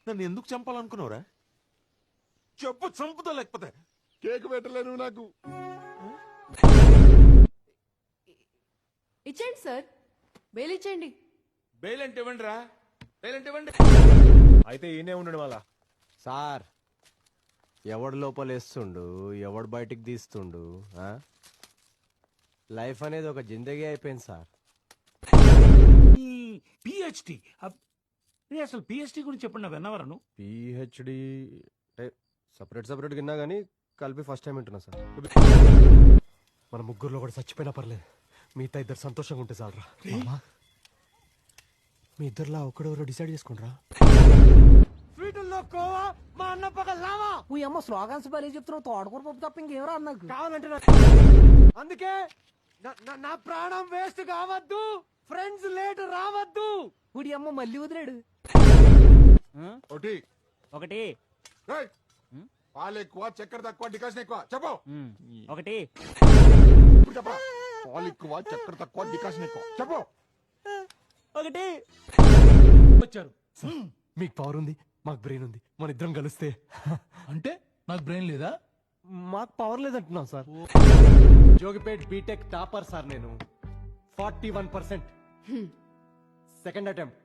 నన్ను ఎందుకు చంపాలనుకున్నావురా? చెప్పు, చంపుతా లేకపోతే. కేక్ పెట్టలేను నాకు. ఇచ్చేయండి సార్, బెయిల్ ఇచ్చేయండి. బెయిల్ అంటే ఇవ్వండి రా, బెయిల్ అంటే ఇవ్వండి. అయితే ఈయనే ఉండడు వాళ్ళ సార్. ఎవడు లోపలేస్తుండు, ఎవడు బయటికి తీస్తుండు? లైఫ్ అనేది ఒక జిందగీ అయిపోయింది సార్. పిహెచ్డి అసలు పిహెచ్డి గురించి చెప్పండి, విన్నవరా నువ్వు? పిహెచ్డి సపరేట్ విన్నా గానీ కలిపి ఫస్ట్ టైం వింటున్నా సార్. మన ముగ్గురులో కూడా చచ్చిపోయినా పర్లేదు, మిగతా ఇద్దరు సంతోషంగా ఉంటే చాలరా. మీ ఇద్దరులా ఒకడెవరో డిసైడ్ చేసుకుంటారా? స్వీటుల్లో కోవా, మా అన్న పక్క లావా. నువ్వు అమ్మ స్లోగాన్స్ బలి చెప్తున్నావు, తోటకూర పప్పు తప్ప ఇంకేం రా నాకు కావాలంటే అందుకే నా ప్రాణం వేస్ట్ కావద్దు, ఫ్రెండ్స్ లేట్ రావద్దు. ఉడి అమ్మ మళ్ళీ వదిలేడు. ఒకటి ఒకటి రేయ్, పాలు ఎక్కువ, చక్కెర తక్కువ, డికాషన్ ఎక్కువ. చెప్పు. ఒకటి ఇప్పుడు చెప్పరా? పాలు ఎక్కువ, చక్కెర తక్కువ, డికాషన్ ఎక్కువ. చెప్పు. ఒకటి వచ్చారు. మీకు పవర్ ఉంది, మాకు బ్రెయిన్ ఉంది, మన ఇద్దరం కలిస్తే. అంటే నాకు బ్రెయిన్ లేదా? మాకు పవర్ లేదంటున్నాం sir. Jogipet BTech topper sir నేను. 41% సెకండ్ అటెంప్ట్.